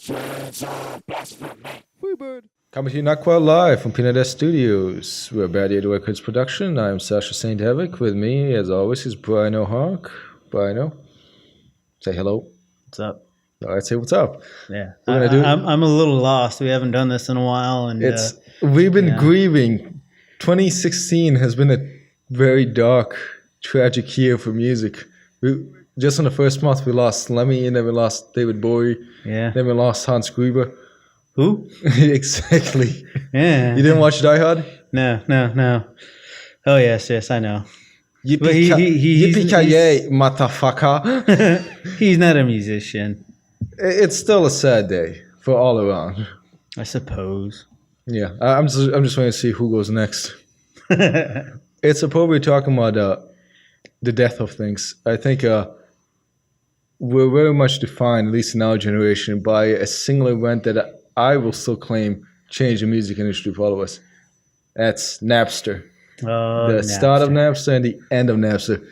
Coming to you not quite live from Peanut S Studios. We're Bad Idea Records production. I'm Sascha Saintevic. With me, as always, is Briano Hawk. Briano, say hello. What's up? All right, say what's up. Yeah, I'm a little lost. We haven't done this in a while, and we've been grieving. 2016 has been a very dark, tragic year for music. Just in the first month, we lost Lemmy, and then we lost David Bowie. Yeah. Then we lost Hans Gruber. Who? Exactly. Yeah. You didn't watch Die Hard? No. Oh, yes, I know. Yippee-ki-yay, motherfucker. He's not a musician. It's still a sad day for all around. I suppose. Yeah, I'm just waiting to see who goes next. It's appropriate talking about the death of things. I think we're very much defined, at least in our generation, by a single event that I will still claim changed the music industry for all of us. That's Napster. Oh, the start of Napster and the end of Napster.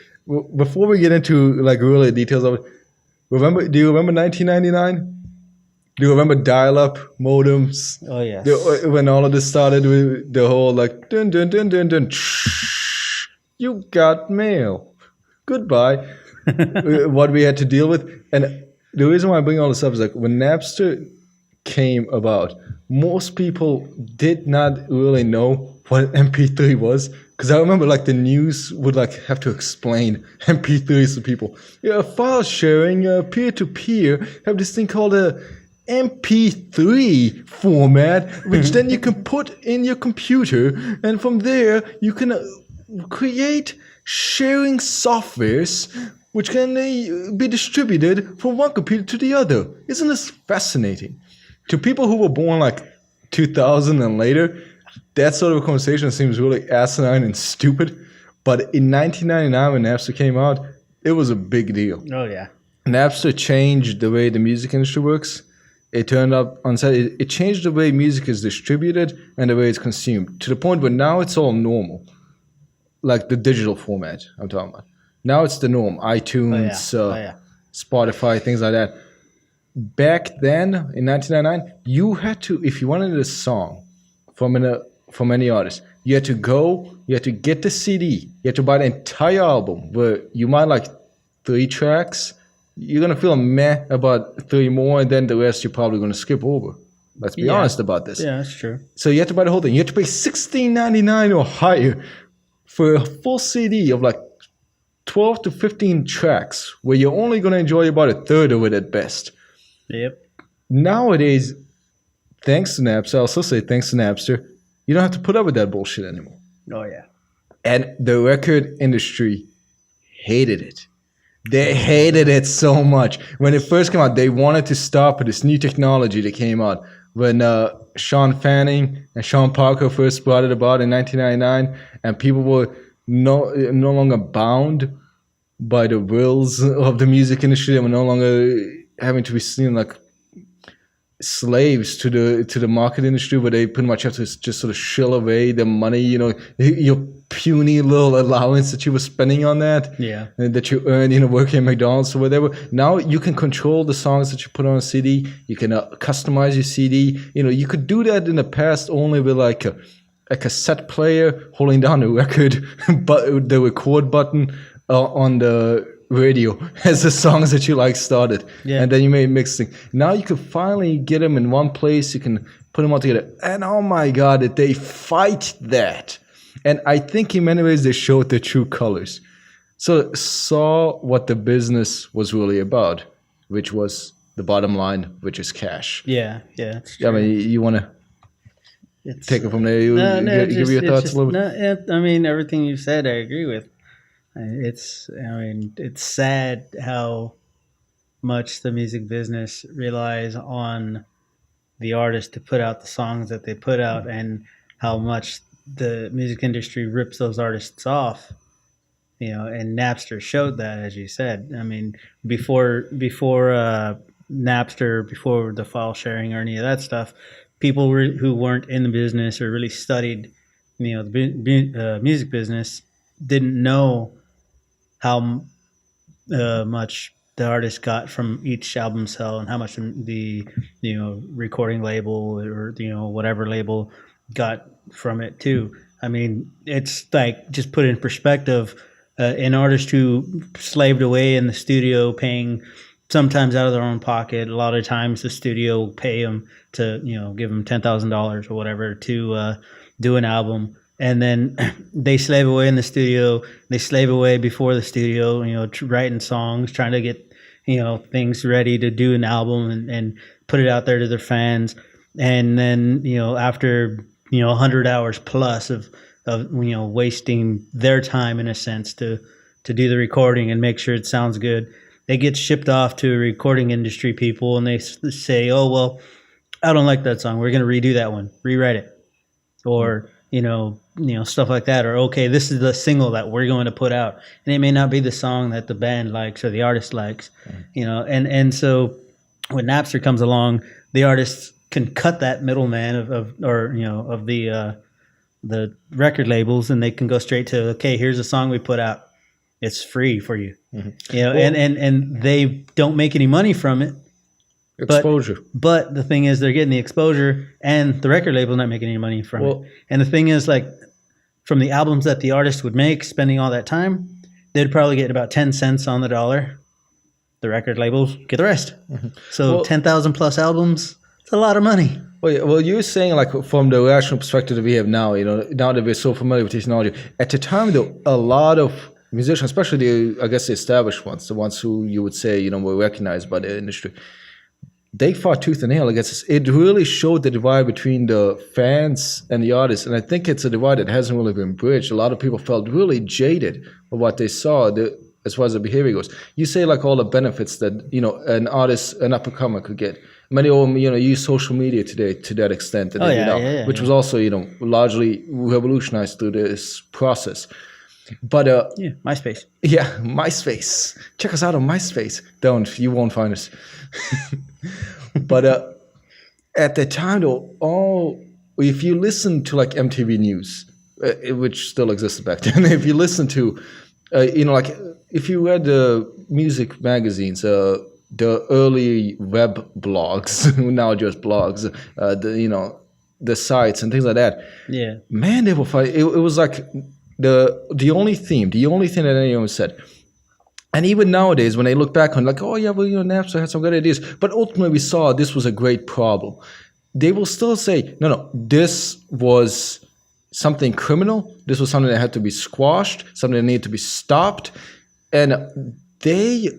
Before we get into like really details of it, do you remember 1999? Do you remember dial-up modems? Oh yes. When all of this started with the whole like dun dun dun dun dun. You got mail. Goodbye. What we had to deal with, and the reason why I bring all this up is like when Napster came about, most people did not really know what MP3 was, because I remember like the news would like have to explain MP3s to people. Yeah, file sharing, peer-to-peer, have this thing called a MP3 format, which then you can put in your computer, and from there you can create sharing softwares which can be distributed from one computer to the other. Isn't this fascinating? To people who were born like 2000 and later, that sort of a conversation seems really asinine and stupid. But in 1999, when Napster came out, it was a big deal. Oh, yeah. Napster changed the way the music industry works. It turned up on set. It changed the way music is distributed and the way it's consumed, to the point where now it's all normal. Like the digital format I'm talking about. Now it's the norm. iTunes, Spotify, things like that. Back then, in 1999, you had to, if you wanted a song from any artist, you had to get the CD, you had to buy the entire album, where you might like 3 tracks, you're going to feel meh about 3 more, and then the rest you're probably going to skip over. Let's be honest about this. Yeah, that's true. So you had to buy the whole thing. You had to pay $16.99 or higher for a full CD of like 12 to 15 tracks, where you're only going to enjoy about a third of it at best. Yep. Nowadays, thanks to Napster, I'll still say thanks to Napster, you don't have to put up with that bullshit anymore. Oh, yeah. And the record industry hated it. They hated it so much. When it first came out, they wanted to stop this new technology that came out. When Sean Fanning and Sean Parker first brought it about in 1999, and people were no longer bound by the wills of the music industry. They were no longer having to be seen like slaves to the market industry, where they pretty much have to just sort of shill away the money, your puny little allowance that you were spending on that, and that you earned, working at McDonald's or whatever. Now you can control the songs that you put on a CD. You can customize your CD. You could do that in the past only with like a cassette player holding down the record, but the record button on the radio as the songs that you like started, and then you may mix things. Now you can finally get them in one place. You can put them all together, and oh my god, did they fight that! And I think in many ways they showed their true colors. So saw what the business was really about, which was the bottom line, which is cash. Yeah. I mean, you want to take it from there? Give your thoughts a little bit. I mean, everything you said, I agree with. It's sad how much the music business relies on the artist to put out the songs that they put out, and how much the music industry rips those artists off. And Napster showed that, as you said. I mean, before Napster, before the file sharing or any of that stuff, people who weren't in the business or really studied, the music business, didn't know how much the artist got from each album sale and how much the recording label or whatever label got from it too. I mean, it's like, just put it in perspective, an artist who slaved away in the studio, paying sometimes out of their own pocket. A lot of times the studio will pay them to give them $10,000 or whatever to do an album. And then they slave away in the studio. They slave away before the studio, writing songs, trying to get, things ready to do an album and put it out there to their fans. And then, after, 100 hours plus of wasting their time, in a sense, to do the recording and make sure it sounds good, they get shipped off to recording industry people, and they say, oh, well, I don't like that song. We're going to redo that one, rewrite it. Or, stuff like that. Or, okay, this is the single that we're going to put out. And it may not be the song that the band likes or the artist likes, and so when Napster comes along, the artists can cut that middleman of the record labels, and they can go straight to, okay, here's a song we put out. It's free for you. And they don't make any money from it. Exposure. But the thing is, they're getting the exposure, and the record label not making any money from it. And the thing is, like, from the albums that the artist would make, spending all that time, they'd probably get about 10 cents on the dollar. The record labels get the rest. So 10,000 plus albums, it's a lot of money. Well, you're saying, like, from the rational perspective that we have now, now that we're so familiar with technology, at the time, though, a lot of musicians, especially I guess the established ones, the ones who you would say, were recognized by the industry, they fought tooth and nail against this. It really showed the divide between the fans and the artists, and I think it's a divide that hasn't really been bridged. A lot of people felt really jaded of what they saw as far as the behavior goes. You say, like, all the benefits that an artist, an up-and-comer could get. Many of them, use social media today to that extent, which was also, largely revolutionized through this process. But MySpace. Yeah, MySpace. Check us out on MySpace. You won't find us. But at the time, though, if you listen to, like, MTV News, which still existed back then, if you listen to, like, if you read the music magazines, the early web blogs, now just blogs, the sites and things like that. Yeah, man, they were fighting. It was like the only thing that anyone said. And even nowadays, when they look back on, like, oh yeah, well, Napster had some good ideas, but ultimately we saw this was a great problem. They will still say, no, this was something criminal. This was something that had to be squashed, something that needed to be stopped. And they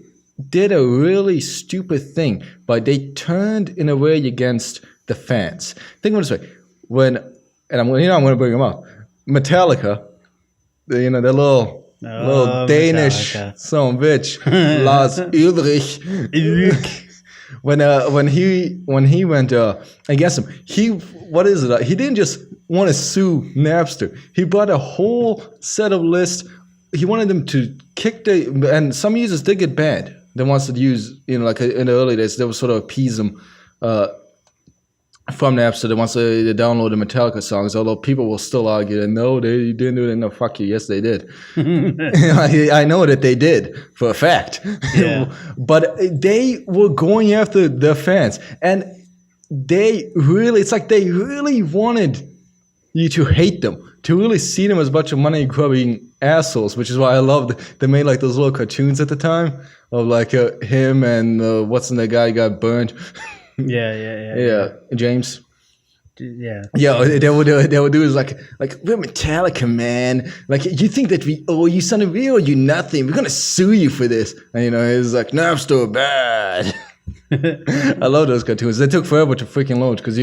did a really stupid thing, but they turned in a way against the fans. Think of it this way: I'm going to bring them up. Metallica, the little Danish son of a bitch, Lars Ulrich. when he went against him, he didn't just want to sue Napster. He brought a whole set of lists. He wanted them to kick and some users did get banned. The ones that use, like in the early days, they would sort of appease them from Napster. The ones that download the Metallica songs, although people will still argue that no, they didn't do it. No, fuck you. Yes, they did. I know that they did for a fact. Yeah. But they were going after the fans, and it's like they really wanted you to hate them, to really see them as a bunch of money-grubbing assholes, which is why I loved they made, like, those little cartoons at the time of, like, him and what's the guy got burned. Yeah, James. Yeah, they would do is like we're Metallica, man. Like, you think that we owe you something? We owe you nothing. We're gonna sue you for this. And it's like, Napster bad. I love those cartoons. They took forever to freaking launch because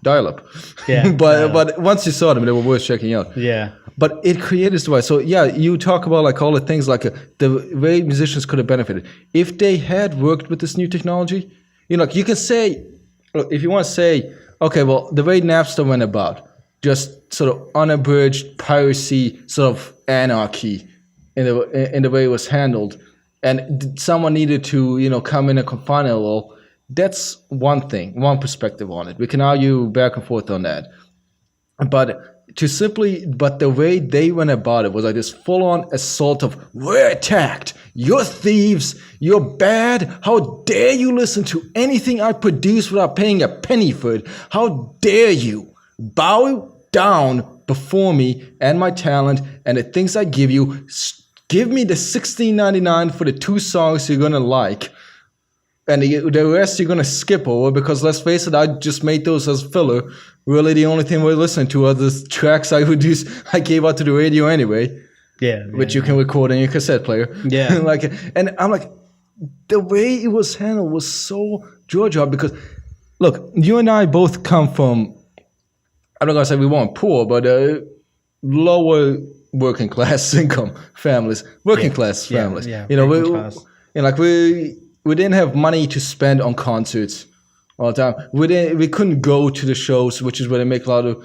dial-up. Yeah, but once you saw them, they were worth checking out. Yeah. But it created this device. So yeah, you talk about, like, all the things, like the way musicians could have benefited if they had worked with this new technology. Like, you can say, if you want to say, okay, well, the way Napster went about, just sort of unabridged piracy, sort of anarchy in the way it was handled, and someone needed to come in and confine it a little. That's one thing, one perspective on it. We can argue back and forth on that. But but the way they went about it was like this full-on assault of, we're attacked, you're thieves, you're bad, how dare you listen to anything I produce without paying a penny for it, how dare you bow down before me and my talent and the things I give you. Give me the $16.99 for the 2 songs you're gonna like, and the rest you're gonna skip over, because let's face it, I just made those as filler. Really, the only thing we're listening to are the tracks I gave out to the radio anyway. Yeah, which you can record on your cassette player. Yeah, and I'm like, the way it was handled was so Georgia, because look, you and I both come from, I'm not gonna say we weren't poor, but lower working class income families, working class families. Yeah, you know, we didn't have money to spend on concerts all the time. We couldn't go to the shows, which is where they make a lot of,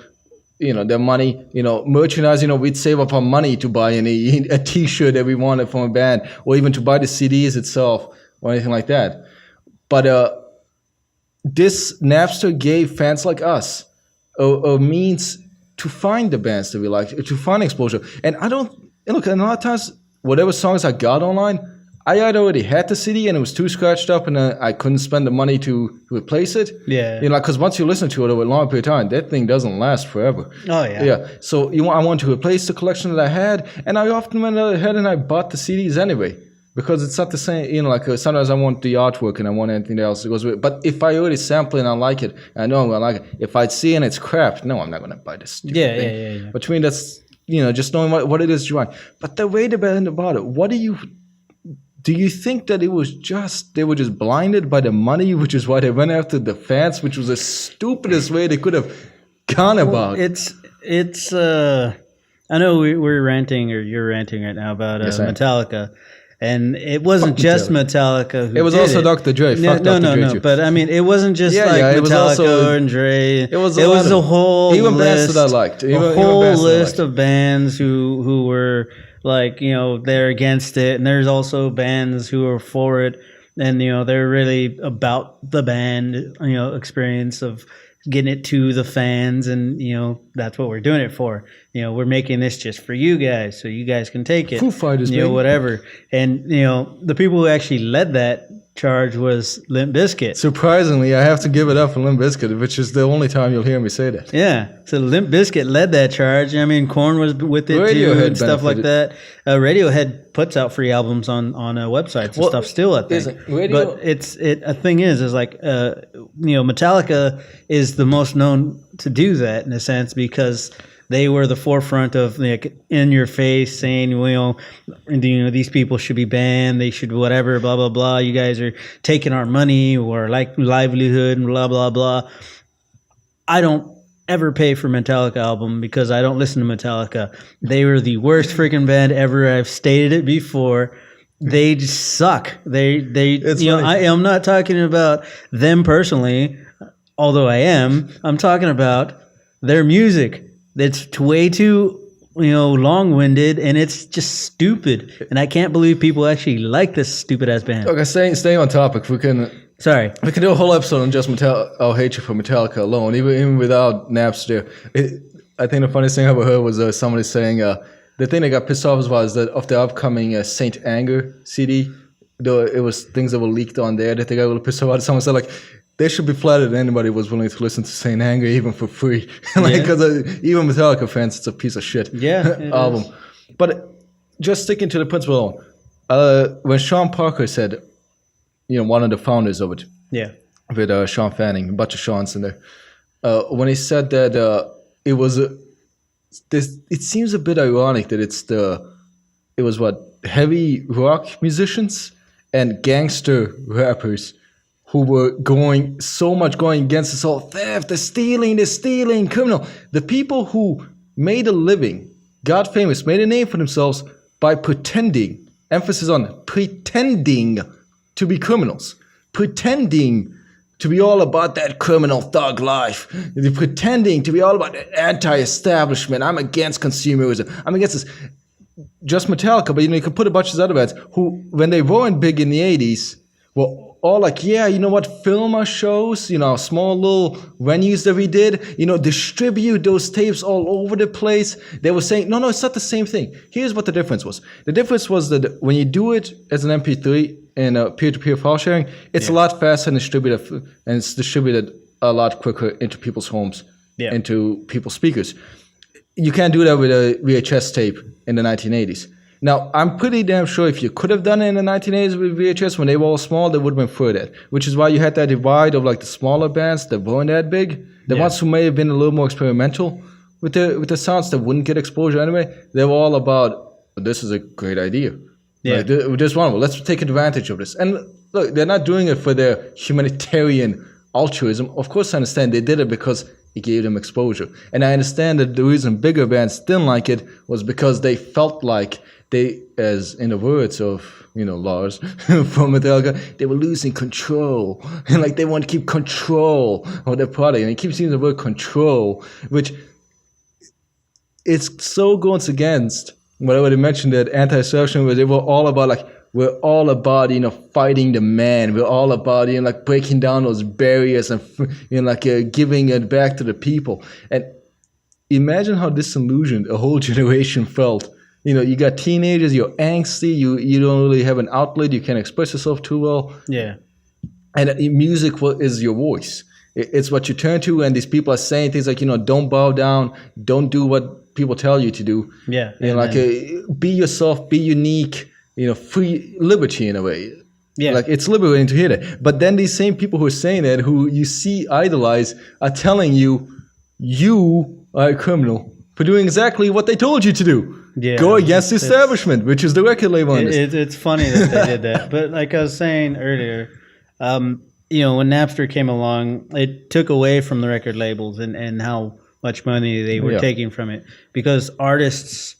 their money. Merchandise. We'd save up our money to buy a T-shirt that we wanted from a band, or even to buy the CDs itself, or anything like that. But this Napster gave fans like us a means to find the bands that we like, to find exposure. And a lot of times, whatever songs I got online, I had already had the CD and it was too scratched up, and I couldn't spend the money to replace it. Yeah. Because once you listen to it over a long period of time, that thing doesn't last forever. Oh, yeah. Yeah. So I want to replace the collection that I had, and I often went ahead and I bought the CDs anyway, because it's not the same. Sometimes I want the artwork and I want anything else that goes with it. But if I already sample it and I like it, and I know I'm gonna like it. If I see and it's crap, no, I'm not gonna buy this stupid thing. Yeah. But to me, that's just knowing what it is you want. But the way the band about it, do you think that it was they were just blinded by the money, which is why they went after the fans, which was the stupidest way they could have gone about? It's I know we're ranting, or you're ranting right now about Metallica, and it wasn't just Metallica who it was did also it. Dr. Dre. No. But I mean, it wasn't just Metallica and Dre. It was a whole even list, bands that I liked. A whole list of bands who were they're against it, and there's also bands who are for it, and they're really about the band experience of getting it to the fans, and that's what we're doing it for. We're making this just for you guys, so you guys can take it. Foo Fighters, whatever. And the people who actually led that charge was Limp Bizkit. Surprisingly, I have to give it up for Limp Bizkit, which is the only time you'll hear me say that. Yeah, so Limp Bizkit led that charge. I mean, Korn was with it too, and stuff like that. Radiohead puts out free albums on websites and stuff still, I think. But a thing is like Metallica is the most known to do that in a sense, because they were the forefront of in your face saying, these people should be banned, they should whatever, blah blah blah. You guys are taking our money or livelihood and blah blah blah. I don't ever pay for Metallica album because I don't listen to Metallica. They were the worst freaking band ever. I've stated it before. They just suck. I'm not talking about them personally, although I am. I'm talking about their music. It's way too, long-winded, and it's just stupid. And I can't believe people actually like this stupid-ass band. Okay, staying on topic, we can do a whole episode on just our hatred for Metallica alone, even without Napster. I think the funniest thing I ever heard was somebody saying the thing that got pissed off was that of the upcoming Saint Anger CD, though it was things that were leaked on there that they got a little pissed off about. Someone said they should be flattered that anybody was willing to listen to Saint Anger even for free. Because even Metallica fans, it's a piece of shit album. Is. But just sticking to the principle, when Sean Parker said, one of the founders of it, with Sean Fanning, a bunch of Seans in there, when he said that it was it seems a bit ironic that it was heavy rock musicians and gangster rappers who were going against this whole theft, the stealing, criminal. The people who made a living, got famous, made a name for themselves by pretending, emphasis on pretending to be criminals, pretending to be all about that criminal thug life, they're pretending to be all about the anti-establishment. I'm against consumerism. I'm against this. Just Metallica, but you can put a bunch of other bands who, when they weren't big in the 80s, were all like, yeah, you know what, film our shows, you know, small little venues that we did, you know, distribute those tapes all over the place. They were saying, no, it's not the same thing. Here's what the difference was. The difference was that when you do it as an MP3 in a peer-to-peer file sharing, it's a lot faster and distributed, and it's distributed a lot quicker into people's homes, into people's speakers. You can't do that with a VHS tape in the 1980s. Now, I'm pretty damn sure if you could have done it in the 1980s with VHS when they were all small, they would have been further. Which is why you had that divide of like the smaller bands that weren't that big. The ones who may have been a little more experimental with the sounds that wouldn't get exposure anyway. They were all about, this is a great idea. Yeah. Like, this one, let's take advantage of this. And look, they're not doing it for their humanitarian altruism. Of course, I understand they did it because it gave them exposure. And I understand that the reason bigger bands didn't like it was because they felt like they, as in the words of, you know, Lars from Metallica, they were losing control. And like they want to keep control of their product. And it keeps using the word control, which it's so goes against what I already mentioned, that anti-establishment, where they were all about like, we're all about, you know, fighting the man. We're all about, you know, like breaking down those barriers and, you know, like giving it back to the people. And imagine how disillusioned a whole generation felt. You know, you got teenagers, you're angsty, you don't really have an outlet, you can't express yourself too well. Yeah. And music is your voice. It's what you turn to, and these people are saying things like, you know, don't bow down, don't do what people tell you to do. Yeah. You know, like be yourself, be unique, you know, free liberty in a way. Yeah. Like it's liberating to hear that. But then these same people who are saying that, who you see idolize, are telling you, you are a criminal for doing exactly what they told you to do. Yeah, go against the establishment, which is the record label. It's funny that they did that. But like I was saying earlier, you know, when Napster came along, it took away from the record labels and how much money they were taking from it, because artists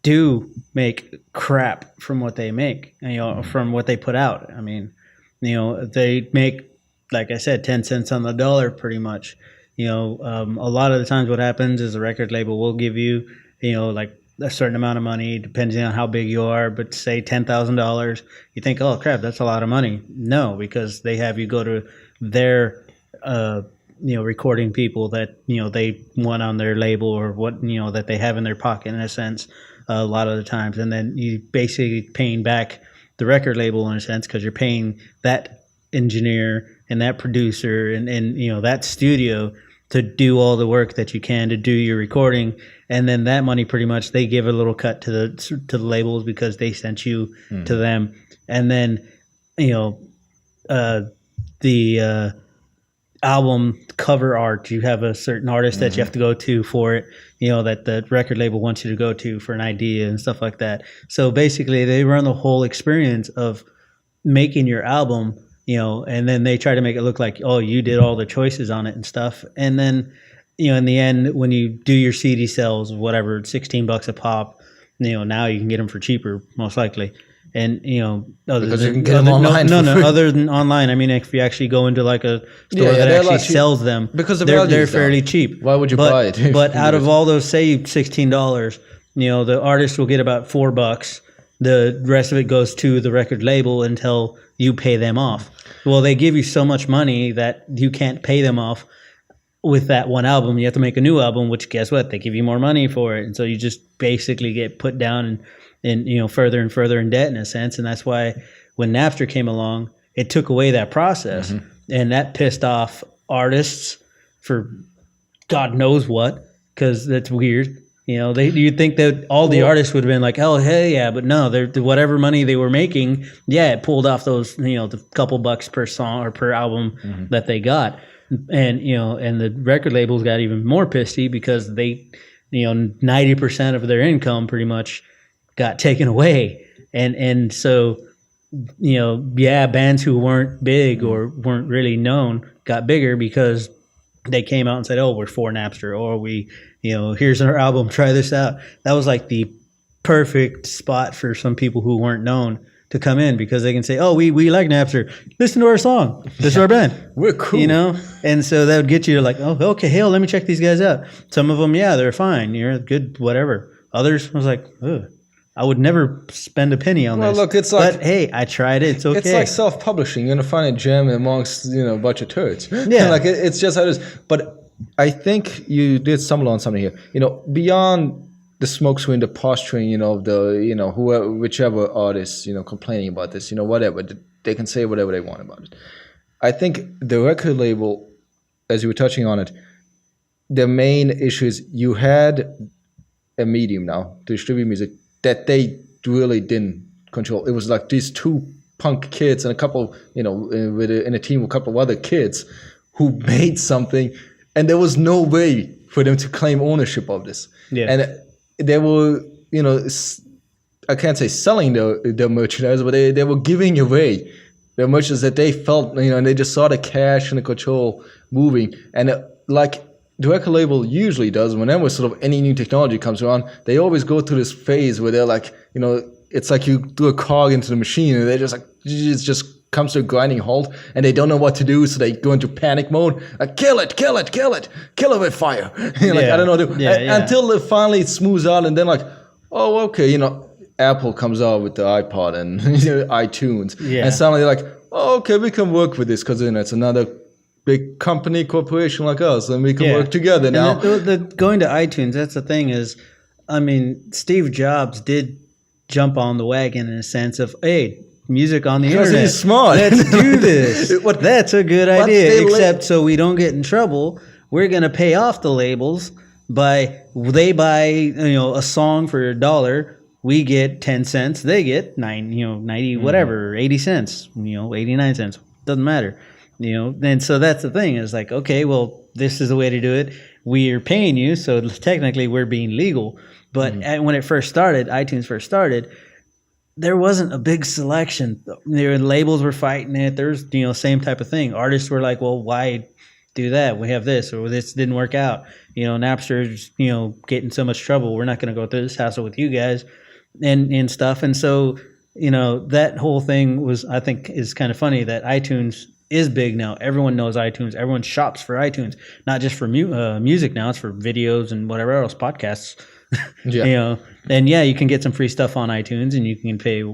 do make crap from what they make, you know, from what they put out. I mean, you know, they make, like I said, 10 cents on the dollar pretty much. You know, a lot of the times what happens is the record label will give you, you know, like a certain amount of money, depending on how big you are, but say $10,000, you think, oh crap, that's a lot of money. No, because they have you go to their, you know, recording people that, you know, they want on their label, or what, you know, that they have in their pocket in a sense, a lot of the times. And then you basically paying back the record label in a sense, because you're paying that engineer and that producer and you know, that studio to do all the work that you can to do your recording. And then that money, pretty much, they give a little cut to the labels because they sent you to them. And then, you know, the album cover art, you have a certain artist that you have to go to for it, you know, that the record label wants you to go to for an idea and stuff like that. So basically, they run the whole experience of making your album, you know, and then they try to make it look like, oh, you did all the choices on it and stuff. And then, you know, in the end, when you do your CD sales of whatever, $16 a pop, you know, now you can get them for cheaper, most likely. And, you know, other than online. I mean, if you actually go into like a store that actually sells them, because they're fairly cheap. Why would you buy it? But out of all those, say $16, you know, the artist will get about $4. The rest of it goes to the record label until you pay them off. Well, they give you so much money that you can't pay them off with that one album. You have to make a new album, which, guess what? They give you more money for it. And so you just basically get put down and you know, further and further in debt in a sense. And that's why when Napster came along, it took away that process. And that pissed off artists for God knows what, because that's weird. You know, you'd think that all the artists would have been like, oh, hey, yeah, but no, whatever money they were making, it pulled off those, you know, the couple bucks per song or per album that they got. And, you know, and the record labels got even more pissy because they, you know, 90% of their income pretty much got taken away. And so, you know, bands who weren't big or weren't really known got bigger because they came out and said, oh, we're for Napster, or we, you know, here's our album, try this out. That was like the perfect spot for some people who weren't known to come in, because they can say, oh, we like Napster. Listen to our song. This is our band. We're cool. You know? And so that would get you to like, oh, okay, hell, let me check these guys out. Some of them, they're fine. You're good, whatever. Others, I was like, ugh. I would never spend a penny on this. Look, it's like, but hey, I tried it. It's okay. It's like self-publishing. You're gonna find a gem amongst a bunch of turds. Yeah. Like it's just how it is. But I think you did stumble on something here. Beyond the smoke screen, the posturing, of the whoever, whichever artist, complaining about this, whatever, they can say whatever they want about it. I think the record label, as you were touching on it, the main issue is you had a medium now to distribute music that they really didn't control. It was like these two punk kids and a couple, in a team with a couple of other kids who made something, and there was no way for them to claim ownership of this. Yeah. And they were, I can't say selling their merchandise, but they were giving away their merchandise that they felt, and they just saw the cash and the control moving. And like the record label usually does, whenever sort of any new technology comes around, they always go through this phase where they're like, it's like you do a cog into the machine and they're just like, it just comes to a grinding halt and they don't know what to do, so they go into panic mode. Like, kill it with fire. I don't know. Until it finally smooths out, and then like, oh, okay, Apple comes out with the iPod and iTunes. Yeah. And suddenly they're like, oh, okay, we can work with this because it's another big company, corporation like us, and we can work together now. And going to iTunes, that's the thing is, Steve Jobs did jump on the wagon in a sense of, hey, music on the internet. He's smart. Let's do this. That's a good idea. Except so we don't get in trouble, we're going to pay off the labels they buy a song for $1. We get 10 cents. They get 90 whatever, 80 cents, 89 cents. Doesn't matter. And so that's the thing is like, okay, well, this is the way to do it. We're paying you, so technically we're being legal. But when iTunes first started, there wasn't a big selection. Their labels were fighting it. There's, same type of thing. Artists were like, well, why do that? We have this, or this didn't work out. Napster's, getting so much trouble. We're not going to go through this hassle with you guys and stuff. And so, that whole thing was, I think, is kind of funny that iTunes is big now. Everyone knows iTunes. Everyone shops for iTunes, not just for music now. It's for videos and whatever else, podcasts. Yeah. And you can get some free stuff on iTunes, and you can pay,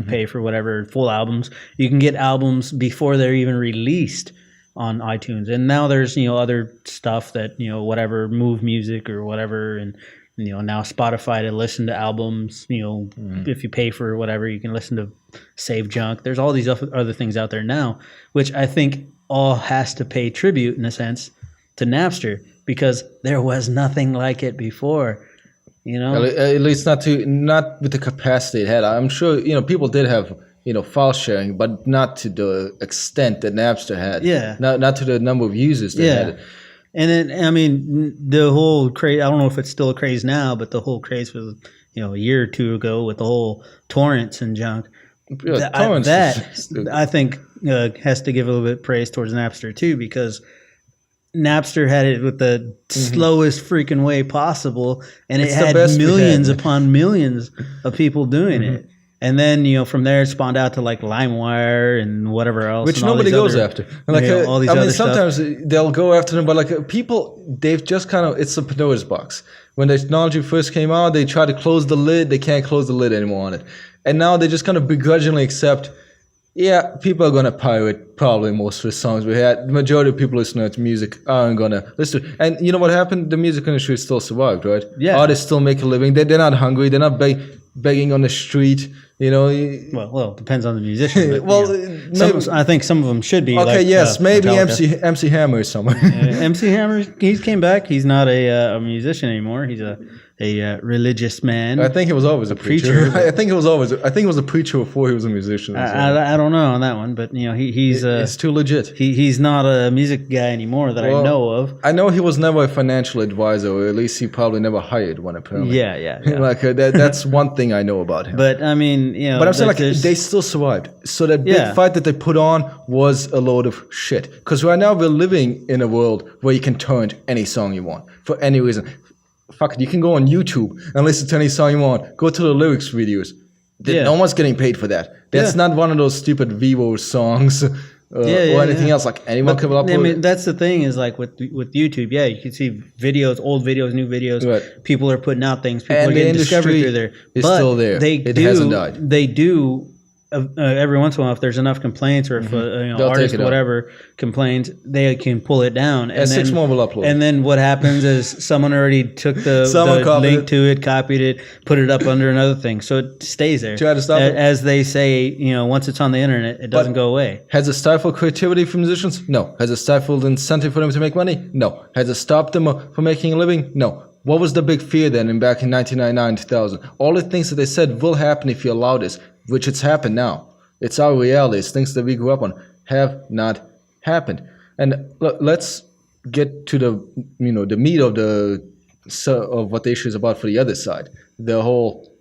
pay for whatever full albums. You can get albums before they're even released on iTunes. And now there's, other stuff that, whatever, Move Music or whatever, and now Spotify to listen to albums. If you pay for whatever, you can listen to Save Junk. There's all these other things out there now, which I think all has to pay tribute in a sense to Napster, because there was nothing like it before. At least not with the capacity it had. I'm sure people did have file sharing, but not to the extent that Napster had. Yeah. Not to the number of users that had it. And then the whole craze. I don't know if it's still a craze now, but the whole craze was a year or two ago with the whole torrents and junk. Yeah, I think has to give a little bit of praise towards Napster too, because Napster had it with the slowest freaking way possible, and it had millions upon millions of people doing it. And then, from there, it spawned out to like LimeWire and whatever else. Which nobody goes after. Like, all these other sometimes stuff. They'll go after them, but like people, they've just kind of, it's a Pandora's box. When the technology first came out, they tried to close the lid. They can't close the lid anymore on it. And now they just kind of begrudgingly accept, people are going to pirate probably most of the songs we had. The majority of people listening to music aren't going to listen to it. And you know what happened? The music industry still survived, right? Yeah. Artists still make a living. They're not hungry. They're not begging on the street. Well, it depends on the musician. But, I think some of them should be. Okay, maybe MC Hammer is somewhere. MC Hammer, he came back. He's not a musician anymore. He's a religious man. I think he was always a preacher. I think it was a preacher before he was a musician. I don't know on that one, but he's it's too legit. He's not a music guy anymore that I know of. I know he was never a financial advisor, or at least he probably never hired one apparently. Yeah. Like that's one thing I know about him. But I mean, but I'm saying like they still survived. So that big fight that they put on was a load of shit. Because right now we're living in a world where you can torrent any song you want for any reason. Fuck it, you can go on YouTube and listen to any song you want. Go to the lyrics videos. No one's getting paid for that. That's not one of those stupid Vivo songs or anything else. Like anyone could upload. I mean, that's the thing is like with YouTube. Yeah, you can see videos, old videos, new videos. Right. People are putting out things. People And are the getting discovered industry through there. is But still there. It hasn't died. They do. Every once in a while, if there's enough complaints or if They'll artist take it or whatever complains, they can pull it down. And And then, 6 more will upload. And then what happens is someone already took the Someone link copied to it, copied it, put it up under another thing, so it stays there. Try to stop it. As they say, once it's on the internet, it doesn't go away. Has it stifled creativity for musicians? No. Has it stifled incentive for them to make money? No. Has it stopped them from making a living? No. What was the big fear then back in 1999, 2000? All the things that they said will happen if you allow this, which it's happened now. It's our reality. It's things that we grew up on have not happened. And let's get to the the meat of of what the issue is about for the other side. The whole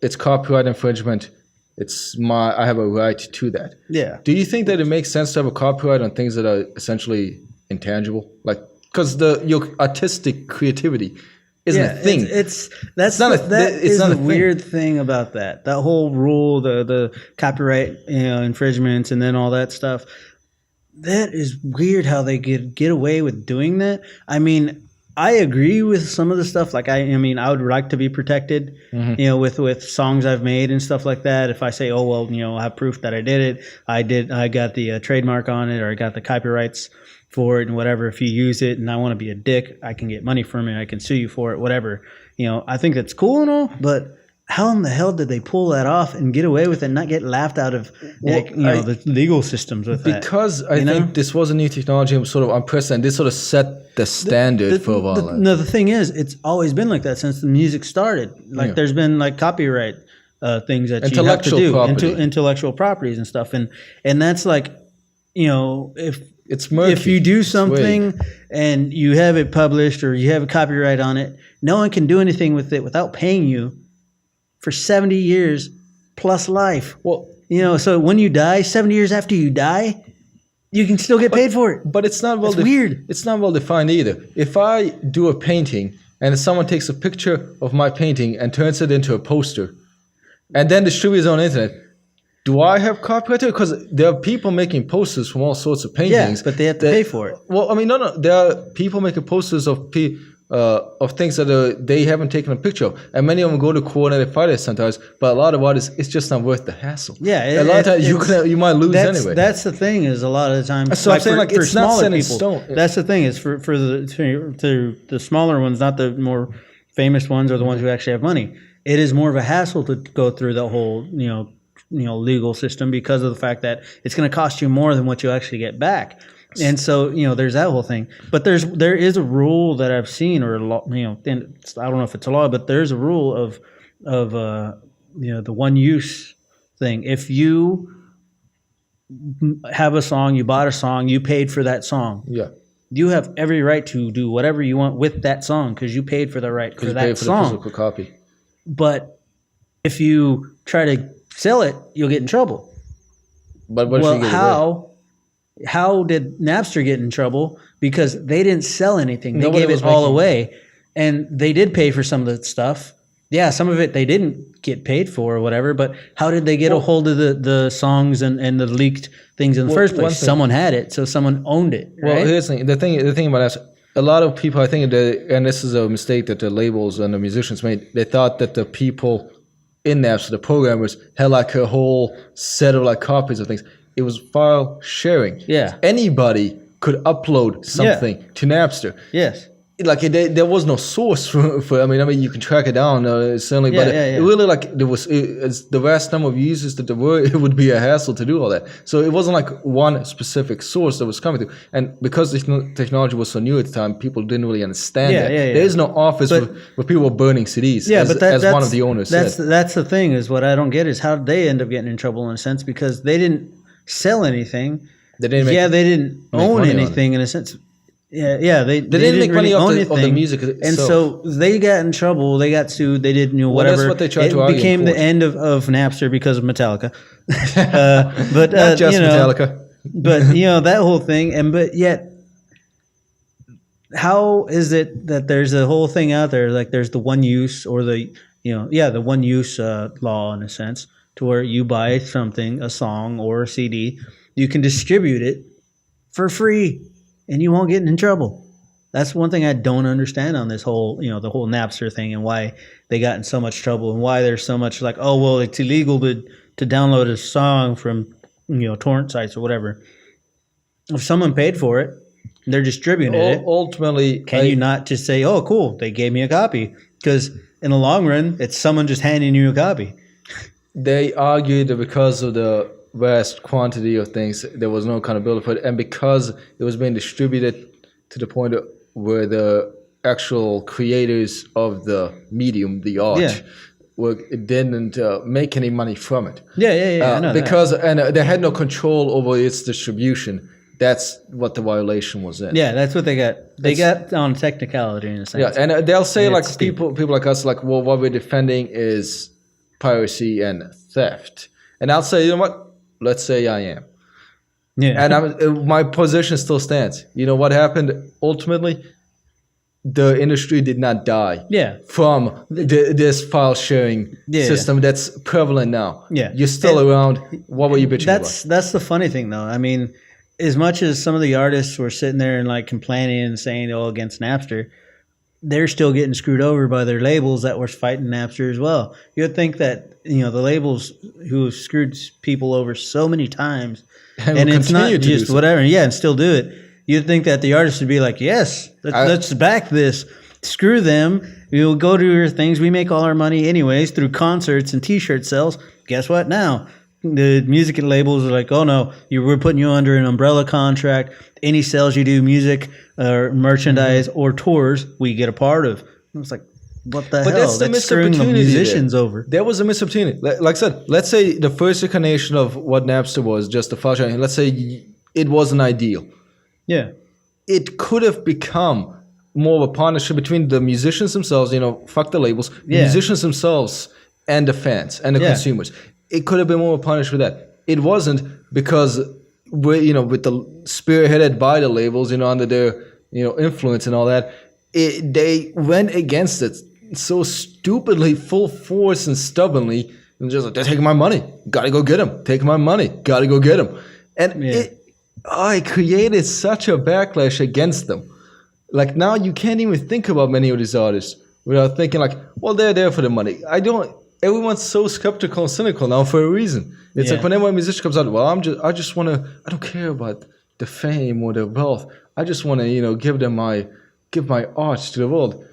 it's copyright infringement. I have a right to that. Yeah. Do you think that it makes sense to have a copyright on things that are essentially intangible? Like, because your artistic creativity isn't a thing. That's not the weird thing about that. That whole rule, the copyright infringements, and then all that stuff. That is weird how they get away with doing that. I mean, I agree with some of the stuff. Like I mean, I would like to be protected, with songs I've made and stuff like that. If I say, oh well, I have proof that I did it. I got the trademark on it, or I got the copyrights for it and whatever. If you use it and I want to be a dick, I can get money from it. I can sue you for it, whatever. I think that's cool and all, but how in the hell did they pull that off and get away with it and not get laughed out of the legal systems with that? Because I think this was a new technology and was sort of unprecedented. This sort of set the standard for a while. No, the thing is, it's always been like that since the music started. Like there's been like copyright things that you have to do, intellectual properties and stuff. And that's like, if you do something and you have it published or you have a copyright on it, no one can do anything with it without paying you for 70 years plus life. Well, so when you die, 70 years after you die, you can still get paid for it. But it's not weird. It's not well defined either. If I do a painting and someone takes a picture of my painting and turns it into a poster and then distributes it on the internet, do I have copyright? Because there are people making posters from all sorts of paintings. Yeah, but they have to pay for it. Well, I mean, no. There are people making posters of things that they haven't taken a picture of. And many of them go to coordinated fighters sometimes, but a lot of artists, it's just not worth the hassle. Yeah. A lot of times you might lose anyway. That's the thing is a lot of the times. So I'm saying like it's not set in stone. That's the thing is for the smaller ones, not the more famous ones or the ones who actually have money. It is more of a hassle to go through the whole, legal system because of the fact that it's going to cost you more than what you actually get back. And so, there's that whole thing. But there is a rule that I've seen, or a law, and I don't know if it's a law, but there's a rule of the one use thing. If you have a song, you bought a song, you paid for that song. Yeah. You have every right to do whatever you want with that song because you paid for the right for that song. The physical copy. But if you try to sell it, you'll get in trouble. But what if you get away? How did Napster get in trouble? Because they didn't sell anything. They gave it all away. And they did pay for some of the stuff. Yeah, some of it they didn't get paid for or whatever, but how did they get a hold of the songs and the leaked things in the first place? Someone had it, so someone owned it, right? Well, here's the thing about Napster. A lot of people, I think, and this is a mistake that the labels and the musicians made, they thought that the people in Napster, the programmers, had like a whole set of like copies of things. It was file sharing. Yeah. Anybody could upload something to Napster. Yes. Like there was no source for I mean you can track it down certainly, but it really like there was the vast number of users that there were, it would be a hassle to do all that. So it wasn't like one specific source that was coming to, and because the technology was so new at the time, people didn't really understand that. There is no office where people were burning CDs. As one of the owners said. That's the thing is what I don't get is how did they end up getting in trouble in a sense because they didn't sell anything. They didn't own anything in a sense. They didn't make money off the music itself. And so they got in trouble. They got sued. They did whatever. That's what they tried to argue. It became the end of Napster because of Metallica. But not just Metallica. But that whole thing. But yet, how is it that there's a whole thing out there like there's the one use or the one use law in a sense to where you buy something, a song or a CD. you can distribute it for free and you won't get in trouble. That's one thing I don't understand on this whole, the whole Napster thing and why they got in so much trouble and why there's so much like, oh, well, it's illegal to download a song from, torrent sites or whatever. If someone paid for it, they're distributing it. Ultimately, Can you not just say, oh, cool, they gave me a copy? Because in the long run, it's someone just handing you a copy. They argued that because of the vast quantity of things, there was no accountability for it, and because it was being distributed to the point where the actual creators of the medium, the art, didn't make any money from it. Yeah. I know because they had no control over its distribution. That's what the violation was in. Yeah, that's what they got. They got on technicality in a sense. Yeah, and they'll say like people like us, like, well, what we're defending is piracy and theft. And I'll say, you know what? Let's say I am. Yeah. And my position still stands. You know what happened ultimately? The industry did not die from this file sharing system that's prevalent now. Yeah. You're still around. What were you bitching about? That's the funny thing, though. I mean, as much as some of the artists were sitting there and like complaining and saying, oh, against Napster, they're still getting screwed over by their labels that were fighting Napster as well. You'd think that, the labels who have screwed people over so many times, and it's not just whatever, and still do it. You'd think that the artist would be like, yes, let's back this. Screw them. We'll go to your things. We make all our money anyways through concerts and T-shirt sales. Guess what now? The music labels are like, oh, no, we're putting you under an umbrella contract. Any sales you do, music or merchandise or tours, we get a part of. I was like, what the hell? That's screwing the musicians over. There was a missed opportunity. Like I said, let's say the first incarnation of what Napster was, just a file sharing, let's say it wasn't ideal. Yeah. It could have become more of a partnership between the musicians themselves, fuck the labels, the musicians themselves and the fans and the consumers. It could have been more of a partnership with that. It wasn't because with the spearheaded by the labels, under their, influence and all that, they went against it so stupidly, full force and stubbornly, and just like, they're taking my money, gotta go get them. Taking my money, gotta go get them. And it created such a backlash against them. Like now you can't even think about many of these artists without thinking like, well, they're there for the money. Everyone's so skeptical and cynical now for a reason. It's like whenever a musician comes out, well, I don't care about the fame or the wealth. I just want to, give my art to the world.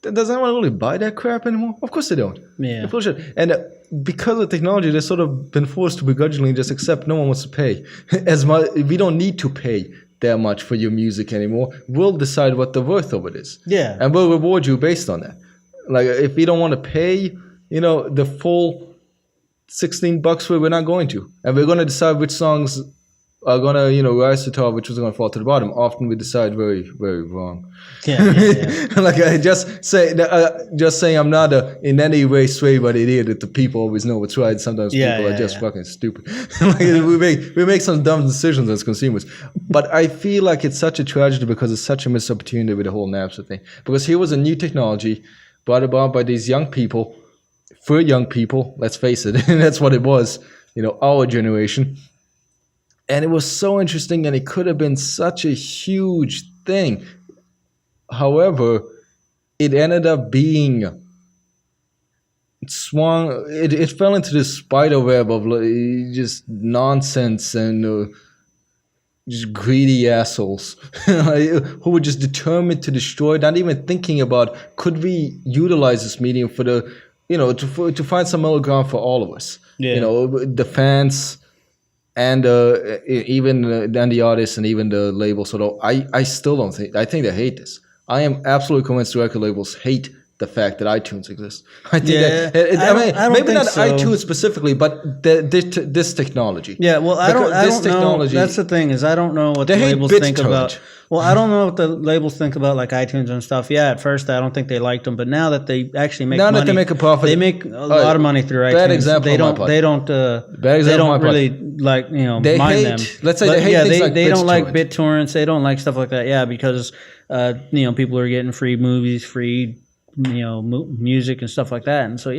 Does anyone really buy that crap anymore? Of course they don't. Yeah. And because of technology, they've sort of been forced to begrudgingly just accept no one wants to pay. As much, we don't need to pay that much for your music anymore. We'll decide what the worth of it is. Yeah. And we'll reward you based on that. Like if we don't want to pay, the full $16 for it, we're not going to. And we're going to decide which songs are going to, rise to the top, which is going to fall to the bottom. Often we decide very, very wrong. Yeah. Like I just saying I'm not in any way swayed by the idea that the people always know what's right. Sometimes people are just fucking stupid. Like we make some dumb decisions as consumers. But I feel like it's such a tragedy because it's such a missed opportunity with the whole Napster thing. Because here was a new technology brought about by these young people, for young people, let's face it, that's what it was, our generation. And it was so interesting, and it could have been such a huge thing. However, it ended up being swung. It fell into this spider web of just nonsense and just greedy assholes who were just determined to destroy, not even thinking about could we utilize this medium for the, to find some middle ground for all of us. Yeah. The fans. And even the artists and even the labels. So I still don't think. I think they hate this. I am absolutely convinced the record labels hate the fact that iTunes exists. I think I don't maybe think not so. iTunes specifically, but this technology. Yeah, well, I don't know. That's the thing is I don't know what the labels think about. Well, I don't know what the labels think about like iTunes and stuff. Yeah, at first I don't think they liked them, but now that they actually make money, that they make a profit, they make a lot of money through iTunes. Bad example. They don't really like they mind hate, them. Let's say they hate things like they don't like BitTorrent. They don't like stuff like that. Yeah, because people are getting free movies, free music and stuff like that, and so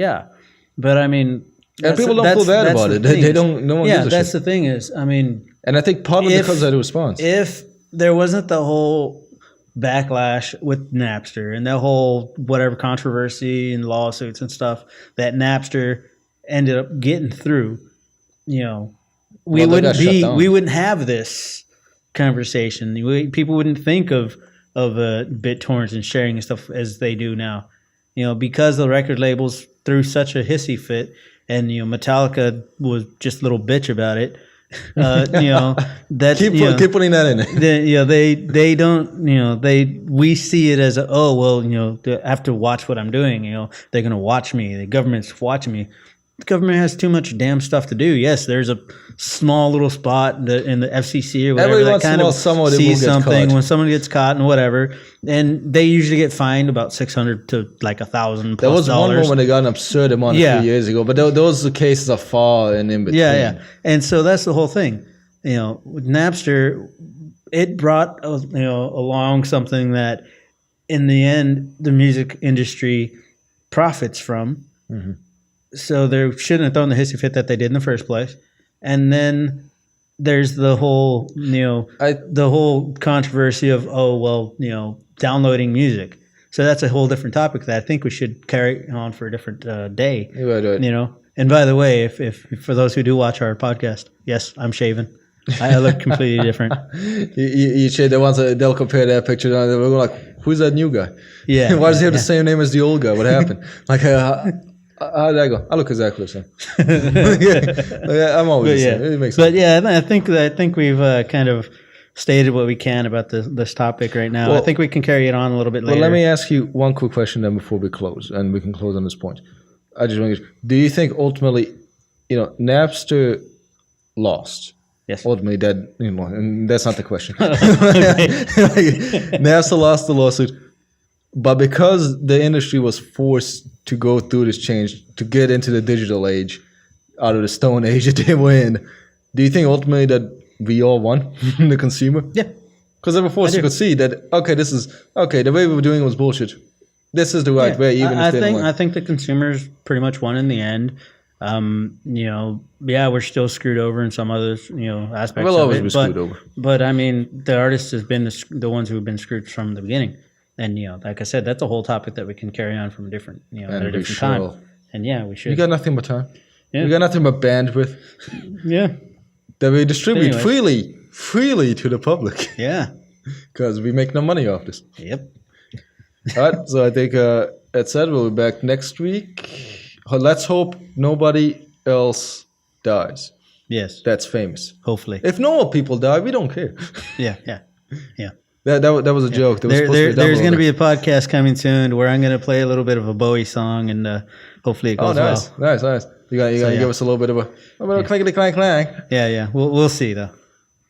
but I mean, and people don't feel bad about it. They don't. No one gives a shit. That's the thing is, I mean, And I think partly because of the response. If there wasn't the whole backlash with Napster and the whole whatever controversy and lawsuits and stuff that Napster ended up getting through, you know, we wouldn't have this conversation. People wouldn't think of BitTorrents and sharing and stuff as they do now, you know, because the record labels threw such a hissy fit, and you know, Metallica was just a little bitch about it. You know, that keep putting that in. They don't, you know, we see it as oh well, you know, I have to watch what I'm doing. You know, they're gonna watch me. The government's watching me. The government has too much damn stuff to do. Yes, there's a small little spot in the FCC or whatever that kind of sees something when someone gets caught and whatever, and they usually get fined about $600 to like $1,000 plus. There was one moment they got an absurd amount a few years ago, but those cases are far and in between. Yeah, and so that's the whole thing. You know, with Napster, it brought along something that, in the end, the music industry profits from. Mm-hmm. So they shouldn't have thrown the hissy fit that they did in the first place. And then there's the whole, the whole controversy of, downloading music. So that's a whole different topic that I think we should carry on for a different day. Right. You know. And by the way, if for those who do watch our podcast, yes, I'm shaven. I look completely different. You shave the ones they'll compare that picture. They'll go like, "Who's that new guy? Yeah. Why does he have the same name as the old guy? What happened?" Like. How did I go? I look exactly the same. I'm always the same. It makes sense. But yeah, I think we've kind of stated what we can about this topic right now. Well, I think we can carry it on a little bit later. Well, let me ask you one quick question then before we close, and we can close on this point. I just want to. Do you think ultimately, Napster lost? Yes. Ultimately, that and that's not the question. Napster lost the lawsuit. But because the industry was forced to go through this change to get into the digital age, out of the stone age that they were in, do you think ultimately that we all won, the consumer? Yeah. Because they were forced to see that, the way we were doing it was bullshit. This is the right way, even if they didn't win. I think the consumers pretty much won in the end. We're still screwed over in some other, aspects we'll of always it. Be screwed over. But, I mean, the artists has been the ones who have been screwed from the beginning. And, like I said, that's a whole topic that we can carry on from a different, at a different time. And, we should. You got nothing but time. Yeah. We got nothing but bandwidth. Yeah. That we distribute freely to the public. Yeah. Because we make no money off this. Yep. All right. So I think that said, we'll be back next week. Let's hope nobody else dies. Yes. That's famous. Hopefully. If normal people die, we don't care. Yeah. That was a joke. There's going to be a podcast coming soon where I'm going to play a little bit of a Bowie song, and hopefully it goes well. Nice. You got to give us a little bit of a clinkety clank clank. Yeah. We'll see though.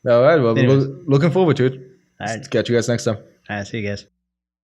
All right. Well, we're looking forward to it. All right. Catch you guys next time. All right. See you guys.